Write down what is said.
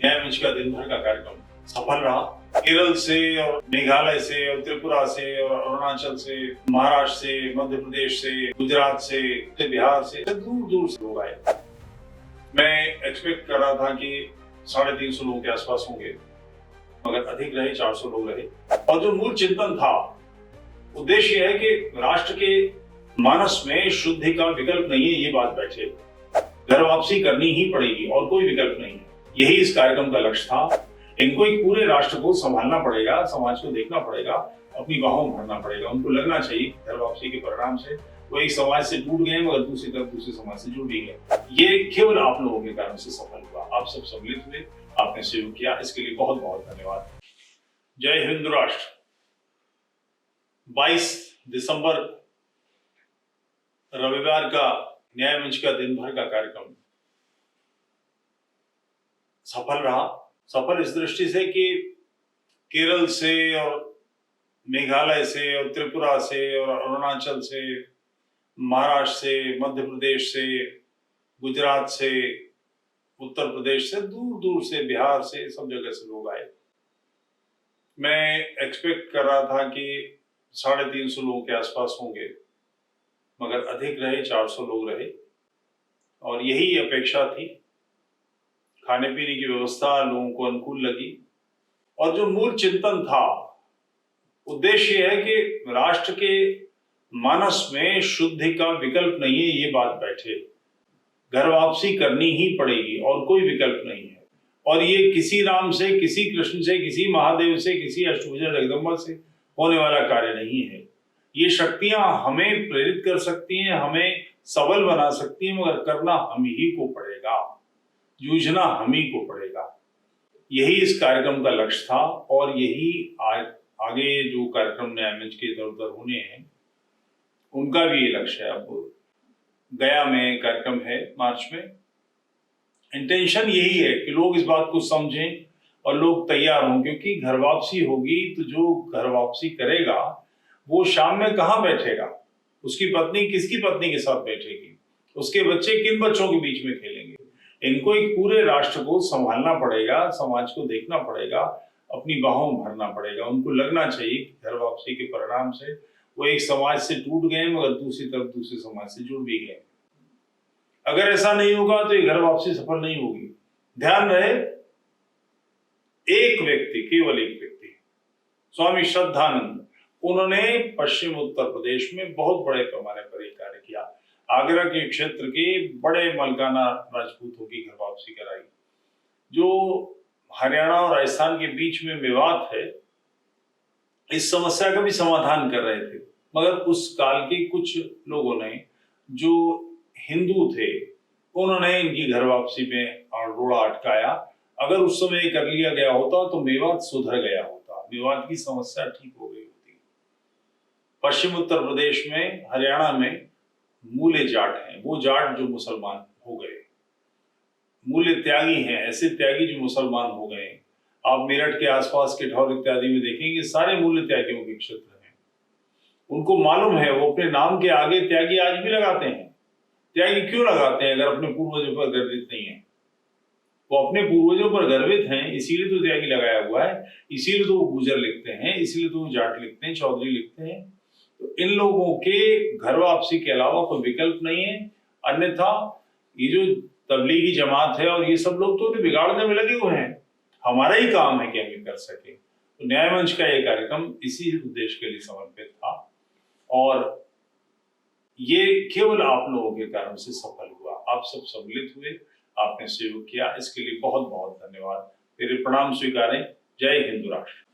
न्याय मंच का दिन भर का कार्यक्रम सफल रहा। केरल से और मेघालय से और त्रिपुरा से और अरुणाचल से, महाराष्ट्र से, मध्य प्रदेश से, गुजरात से, बिहार से दूर दूर से लोग आए। मैं एक्सपेक्ट कर रहा था कि 350 लोगों के आसपास होंगे, मगर अधिक रहे, 400 लोग रहे। और जो मूल चिंतन था, उद्देश्य यह है कि राष्ट्र के मानस में शुद्धि का विकल्प नहीं है, ये बात बैठे। घर वापसी करनी ही पड़ेगी और कोई विकल्प नहीं है। यही इस कार्यक्रम का लक्ष्य था। इनको एक पूरे राष्ट्र को संभालना पड़ेगा, समाज को देखना पड़ेगा, अपनी बाहों में भरना पड़ेगा। उनको लगना चाहिए घर वापसी के परिणाम से वो एक समाज से टूट गए, मगर दूसरी तरफ दूसरे समाज से जुड़ भी गए। ये केवल आप लोगों के कारण से सफल हुआ। आप सब सम्मिलित हुए, आपने सहयोग किया, इसके लिए बहुत बहुत धन्यवाद। जय हिंद राष्ट्र। 22 दिसंबर रविवार का न्याय मंच का दिन भर का कार्यक्रम सफल रहा। सफल इस दृष्टि से कि केरल से और मेघालय से और त्रिपुरा से और अरुणाचल से, महाराष्ट्र से, मध्य प्रदेश से, गुजरात से, उत्तर प्रदेश से, दूर दूर से, बिहार से, सब जगह से लोग आए। मैं एक्सपेक्ट कर रहा था कि 350 लोगों के आसपास होंगे, मगर अधिक रहे, 400 लोग रहे। और यही अपेक्षा थी। खाने पीने की व्यवस्था लोगों को अनुकूल लगी। और जो मूल चिंतन था, उद्देश्य है कि राष्ट्र के मानस में शुद्धि का विकल्प नहीं है, ये बात बैठे। घर वापसी करनी ही पड़ेगी और कोई विकल्प नहीं है। और ये किसी राम से, किसी कृष्ण से, किसी महादेव से, किसी अष्टभुजा जगदम्बा से होने वाला कार्य नहीं है। ये शक्तियां हमें प्रेरित कर सकती हैं, हमें सबल बना सकती हैं, मगर करना हम ही को पड़ेगा, जूझना हम ही को पड़ेगा। यही इस कार्यक्रम का लक्ष्य था। और यही आगे जो कार्यक्रम न्याय मंच के इधर उधर होने हैं, उनका भी ये लक्ष्य है। अब गया में कार्यक्रम है मार्च में। इंटेंशन यही है कि लोग इस बात को समझें और लोग तैयार हों, क्योंकि घर वापसी होगी तो जो घर वापसी करेगा वो शाम में कहाँ बैठेगा, उसकी पत्नी किसकी पत्नी के साथ बैठेगी, उसके बच्चे किन बच्चों के बीच में खेलेंगे। इनको एक पूरे राष्ट्र को संभालना पड़ेगा, समाज को देखना पड़ेगा, अपनी बाहों में भरना पड़ेगा। उनको लगना चाहिए कि घर वापसी के परिणाम से वो एक समाज से टूट गए, मगर दूसरी तरफ दूसरे समाज से जुड़ भी गए। अगर ऐसा नहीं होगा तो ये घर वापसी सफल नहीं होगी। ध्यान रहे, एक व्यक्ति, केवल एक व्यक्ति, स्वामी श्रद्धानंद, उन्होंने पश्चिम उत्तर प्रदेश में बहुत बड़े पैमाने पर एक कार्य किया। आगरा के क्षेत्र के बड़े मलकाना राजपूतों की घर वापसी कराई। जो हरियाणा और राजस्थान के बीच में मेवात है, इस समस्या का भी समाधान कर रहे थे, मगर उस काल के कुछ लोगों ने, जो हिंदू थे, उन्होंने इनकी घर वापसी में रोड़ा अटकाया। अगर उस समय कर लिया गया होता तो मेवात सुधर गया होता, मेवात की समस्या ठीक हो गई होती। पश्चिम उत्तर प्रदेश में, हरियाणा में मूले जाट हैं, वो जाट जो मुसलमान हो गए, मूल्य त्यागी हैं, ऐसे त्यागी जो मुसलमान हो गए। आप मेरठ के आसपास के ठौर इत्यादि में देखेंगे, सारे मूल्य त्यागियों के क्षेत्र हैं। उनको मालूम है, वो अपने नाम के आगे त्यागी आज भी लगाते हैं। त्यागी क्यों लगाते हैं? अगर अपने पूर्वजों पर गर्वित नहीं है, वो अपने पूर्वजों पर गर्वित हैं, इसीलिए तो त्यागी लगाया हुआ है, इसीलिए तो वो गुजर लिखते हैं, इसीलिए तो वो जाट लिखते हैं, चौधरी लिखते हैं। तो इन लोगों के घर वापसी के अलावा कोई विकल्प नहीं है। अन्यथा ये जो तबलीगी जमात है और ये सब लोग तो बिगाड़ने में लगे हुए हैं। हमारा ही काम है कि हम ये कर सके। तो न्याय मंच का ये कार्यक्रम इसी उद्देश्य के लिए समर्पित था। और ये केवल आप लोगों के कारण से सफल हुआ। आप सब सम्मिलित हुए, आपने सहयोग किया, इसके लिए बहुत बहुत धन्यवाद। मेरे प्रणाम स्वीकारें। जय हिंद राष्ट्र।